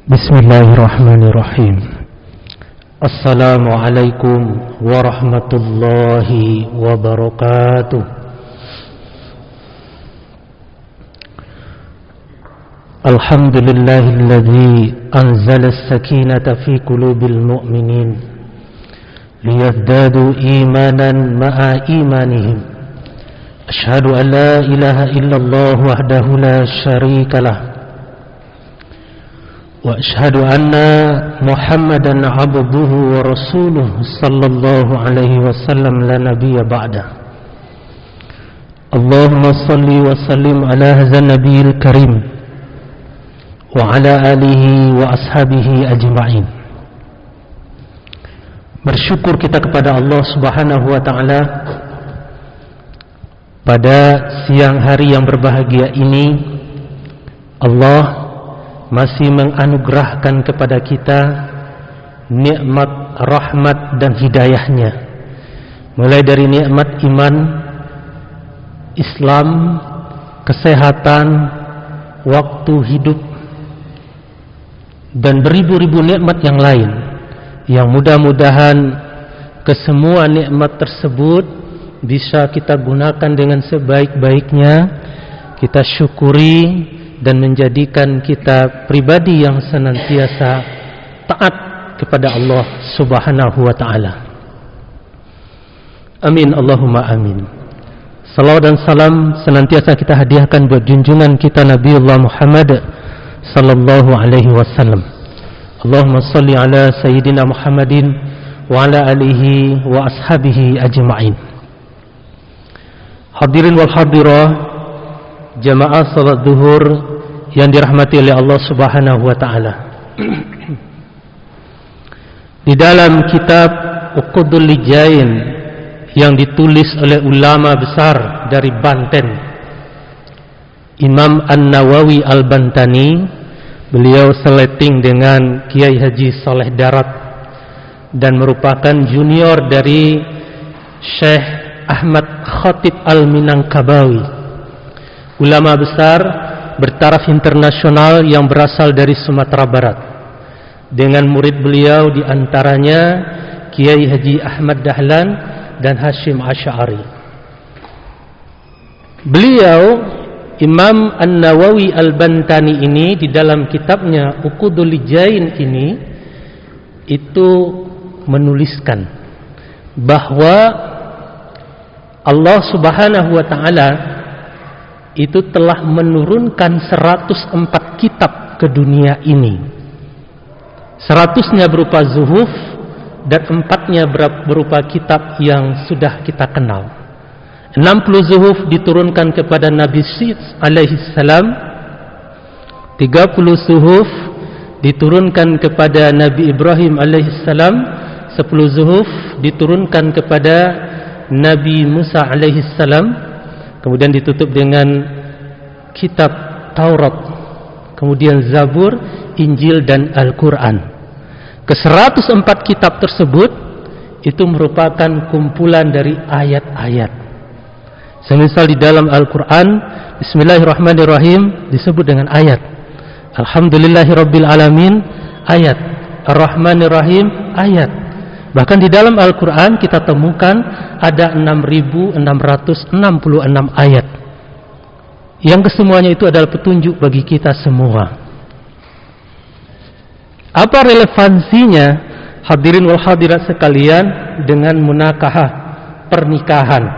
Bismillahirrahmanirrahim. Assalamualaikum warahmatullahi wabarakatuh. Alhamdulillahilladzi anzala as-sakinata fi qulubil mu'minin liyazdadu imanan ma'a imanihim. Asyhadu an la ilaha illallah wahdahu la syarika lah. Wa asyhadu anna Muhammadan abduhu wa rasuluh sallallahu alaihi wasallam la nabiyya ba'da. Allahumma salli wa sallim ala hadzal nabiyil karim wa ala alihi wa ashabihi ajma'in. Bersyukur kita kepada Allah Subhanahu wa taala pada siang hari yang berbahagia ini. Allah masih menganugerahkan kepada kita nikmat, rahmat dan hidayahnya, mulai dari nikmat iman, Islam, kesehatan, waktu hidup, dan beribu-ribu nikmat yang lain, yang mudah-mudahan kesemua nikmat tersebut bisa kita gunakan dengan sebaik-baiknya, kita syukuri dan menjadikan kita pribadi yang senantiasa taat kepada Allah Subhanahu wa taala. Amin Allahumma amin. Salawat dan salam senantiasa kita hadiahkan buat junjungan kita Nabiullah Muhammad sallallahu alaihi wasallam. Allahumma salli ala sayyidina Muhammadin wa ala alihi wa ashabihi ajma'in. Hadirin wal hadirah, jamaah salat zuhur yang dirahmati oleh Allah Subhanahu wa taala. Di dalam kitab Uqudul Lijain yang ditulis oleh ulama besar dari Banten, Imam An-Nawawi Al-Bantani, beliau seleting dengan Kiai Haji Saleh Darat dan merupakan junior dari Syekh Ahmad Khatib Al-Minangkabawi, ulama besar bertaraf internasional yang berasal dari Sumatera Barat. Dengan murid beliau diantaranya Kiai Haji Ahmad Dahlan dan Hashim Asy'ari. Beliau Imam An-Nawawi Al-Bantani ini di dalam kitabnya Uqudul Lijain ini itu menuliskan bahwa Allah Subhanahu wa taala itu telah menurunkan 104 kitab ke dunia ini. 100-nya berupa zuhuf dan 4-nya berupa kitab yang sudah kita kenal. 60 zuhuf diturunkan kepada Nabi Syed alaihi salam, 30 zuhuf diturunkan kepada Nabi Ibrahim alaihi salam, 10 zuhuf diturunkan kepada Nabi Musa alaihi salam, kemudian ditutup dengan kitab Taurat, kemudian Zabur, Injil dan Al-Quran. Ke-104 kitab tersebut itu merupakan kumpulan dari ayat-ayat. Semisal di dalam Al-Quran, Bismillahirrahmanirrahim disebut dengan ayat, Alhamdulillahirabbil alamin ayat, Ar-Rahmanirrahim ayat. Bahkan di dalam Al-Quran kita temukan ada 6.666 ayat, yang kesemuanya itu adalah petunjuk bagi kita semua. Apa relevansinya, hadirin wal hadirat sekalian, dengan munakahah, pernikahan?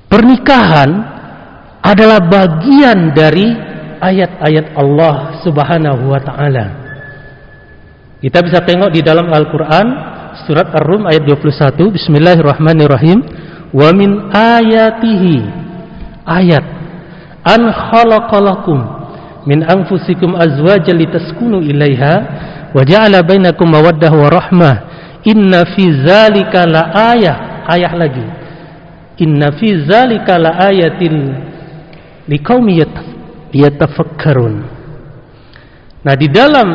Pernikahan adalah bagian dari ayat-ayat Allah Subhanahu wa taala. Kita bisa tengok di dalam Al-Quran surat Ar-Rum ayat 21, Bismillahirrahmanirrahim. Wa min ayatihi, ayat, an khalaqalakum min anfusikum azwajan litaskunu ilaiha wa ja'ala bainakum mawaddah wa rahmah inna fi zalika la ayah. Ayah lagi, inna fi zalika la ayatin liqaumin yatafakkarun. Nah, di dalam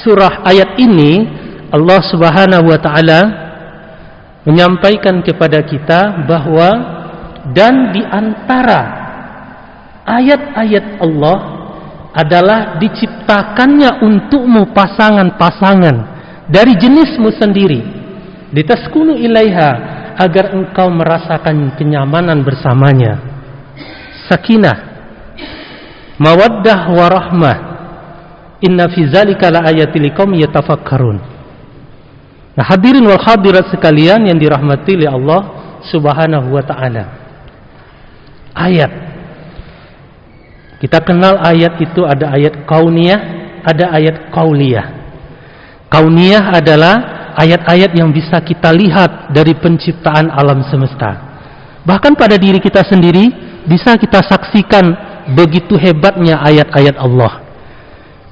surah ayat ini Allah Subhanahu wa taala menyampaikan kepada kita bahwa dan di antara ayat-ayat Allah adalah diciptakannya untukmu pasangan-pasangan dari jenismu sendiri, litaskunu ilaiha, agar engkau merasakan kenyamanan bersamanya. Sakinah, mawaddah warahmah, inna fi zalika laayatil liqaumin yatafakkarun. Nah, hadirin wal hadirat sekalian yang dirahmati oleh Allah Subhanahu wa taala. Ayat, kita kenal ayat itu ada ayat kauniyah, ada ayat qauliyah. Kauniyah adalah ayat-ayat yang bisa kita lihat dari penciptaan alam semesta. Bahkan pada diri kita sendiri bisa kita saksikan begitu hebatnya ayat-ayat Allah.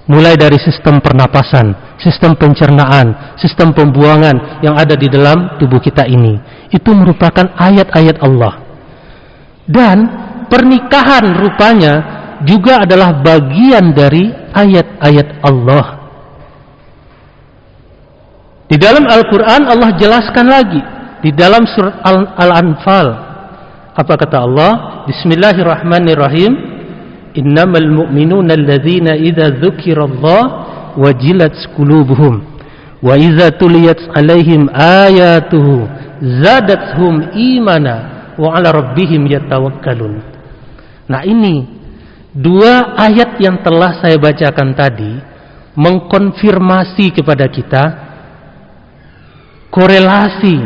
Mulai dari sistem pernapasan, sistem pencernaan, sistem pembuangan yang ada di dalam tubuh kita ini. Itu merupakan ayat-ayat Allah. Dan pernikahan rupanya juga adalah bagian dari ayat-ayat Allah. Di dalam Al-Quran Allah jelaskan lagi. Di dalam surat Al-Anfal, apa kata Allah? Bismillahirrahmanirrahim. Innamal mu'minuna alladzina idza dzukirallah wajilat qulubuhum wa idza tuliyat 'alaihim ayatuhu zadathum imana wa 'ala rabbihim yatawakkalun. Nah, ini dua ayat yang telah saya bacakan tadi mengkonfirmasi kepada kita korelasi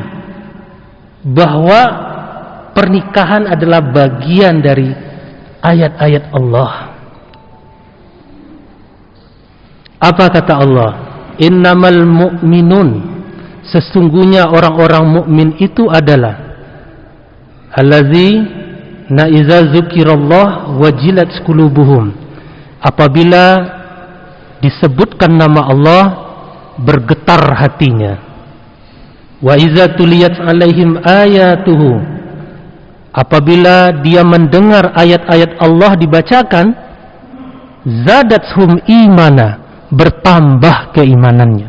bahwa pernikahan adalah bagian dari ayat-ayat Allah. Apa kata Allah? Innamal mu'minun, sesungguhnya orang-orang mukmin itu adalah allazina idza dzukirallah wajilat qulubuhum, apabila disebutkan nama Allah bergetar hatinya. Wa idza tuliyat 'alaihim ayatuhu, apabila dia mendengar ayat-ayat Allah dibacakan, zadathum imana, bertambah keimanannya.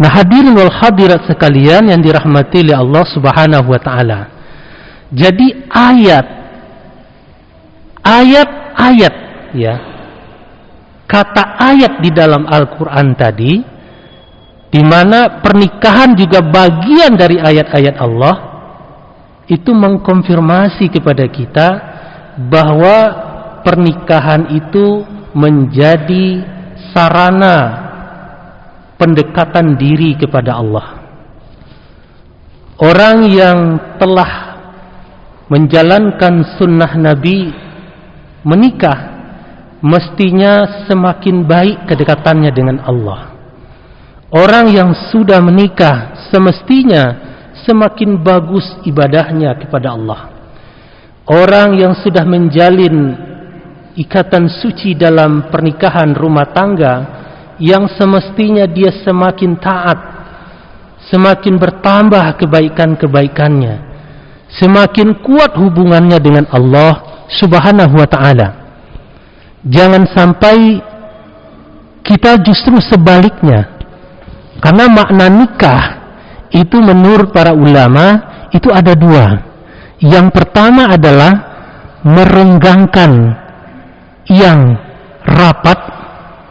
Nah, hadirin wal hadirat sekalian yang dirahmati oleh Allah Subhanahu wa taala. Jadi ayat ya. Kata ayat di dalam Al-Qur'an tadi, di mana pernikahan juga bagian dari ayat-ayat Allah, itu mengkonfirmasi kepada kita bahwa pernikahan itu menjadi sarana pendekatan diri kepada Allah. Orang yang telah menjalankan sunnah Nabi menikah mestinya semakin baik kedekatannya dengan Allah. Orang yang sudah menikah semestinya semakin bagus ibadahnya kepada Allah. Orang yang sudah menjalin ikatan suci dalam pernikahan rumah tangga, yang semestinya dia semakin taat, semakin bertambah kebaikan-kebaikannya, semakin kuat hubungannya dengan Allah Subhanahu wa ta'ala. Jangan sampai kita justru sebaliknya. Karena makna nikah itu menurut para ulama itu ada dua. Yang pertama adalah merenggangkan yang rapat,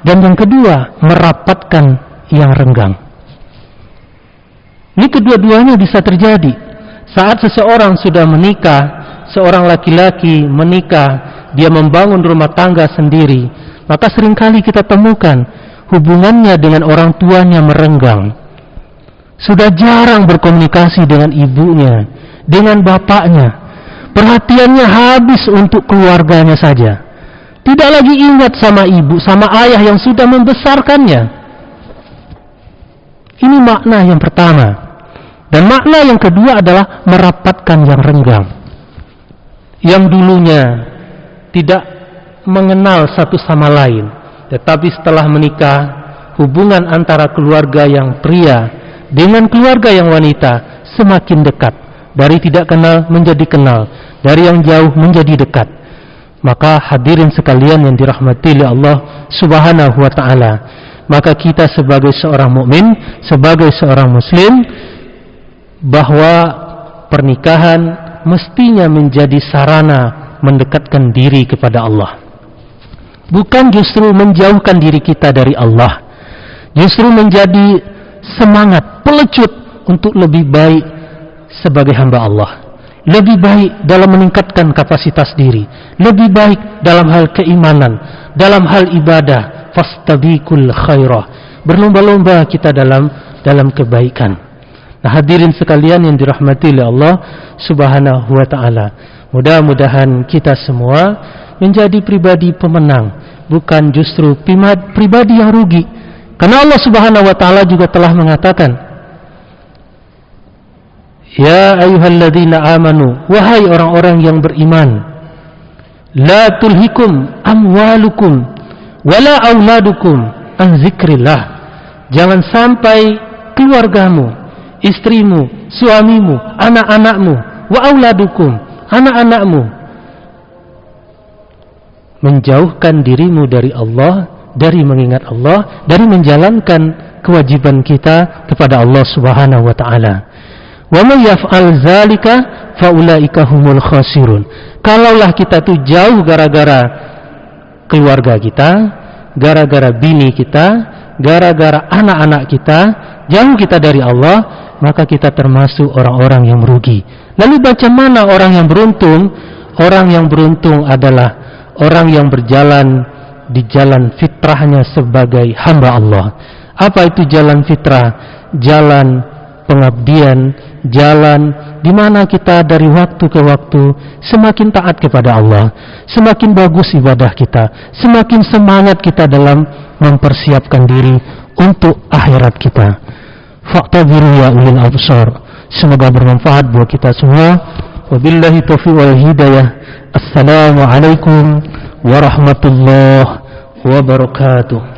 dan yang kedua merapatkan yang renggang. Ini kedua-duanya bisa terjadi. Saat seseorang sudah menikah, seorang laki-laki menikah, dia membangun rumah tangga sendiri, maka seringkali kita temukan hubungannya dengan orang tuanya merenggang. Sudah jarang berkomunikasi dengan ibunya, dengan bapaknya. Perhatiannya habis untuk keluarganya saja. Tidak lagi ingat sama ibu, sama ayah yang sudah membesarkannya. Ini makna yang pertama. Dan makna yang kedua adalah merapatkan yang renggang. Yang dulunya tidak mengenal satu sama lain, tetapi setelah menikah, hubungan antara keluarga yang pria dengan keluarga yang wanita semakin dekat. Dari tidak kenal menjadi kenal, dari yang jauh menjadi dekat. Maka hadirin sekalian yang dirahmati oleh Allah Subhanahu wa ta'ala, maka kita sebagai seorang mukmin, sebagai seorang muslim, bahwa pernikahan mestinya menjadi sarana mendekatkan diri kepada Allah. Bukan justru menjauhkan diri kita dari Allah. Justru menjadi semangat, pelecut untuk lebih baik sebagai hamba Allah. Lebih baik dalam meningkatkan kapasitas diri. Lebih baik dalam hal keimanan, dalam hal ibadah. Fastabiqul khairah. Berlomba-lomba kita dalam kebaikan. Nah, hadirin sekalian yang dirahmati oleh Allah Subhanahu wa taala. Mudah-mudahan kita semua menjadi pribadi pemenang, bukan justru pribadi yang rugi. Karena Allah Subhanahu wa taala juga telah mengatakan, ya ayyuhalladzina amanu, wahai orang-orang yang beriman, la tulhikum amwalukum wala auladukum an zikrillah. Jangan sampai keluargamu, istrimu, suamimu, anak-anakmu, wa auladukum, anak-anakmu, menjauhkan dirimu dari Allah, dari mengingat Allah, dari menjalankan kewajiban kita kepada Allah Subhanahu wa taala. Wa may yaf'al zalika faulaika humul khasirun. Kalaulah kita tuh jauh gara-gara keluarga kita, gara-gara bini kita, gara-gara anak-anak kita, jauh kita dari Allah, maka kita termasuk orang-orang yang merugi. Lalu bagaimana orang yang beruntung? Orang yang beruntung adalah orang yang berjalan di jalan fitrahnya sebagai hamba Allah. Apa itu jalan fitrah? Jalan pengabdian, jalan di mana kita dari waktu ke waktu semakin taat kepada Allah, semakin bagus ibadah kita, semakin semangat kita dalam mempersiapkan diri untuk akhirat kita. Fa'tabiru ya ulil absar. Semoga bermanfaat buat kita semua. Wabillahi taufiq wal hidayah. Assalamualaikum warahmatullahi wabarakatuh.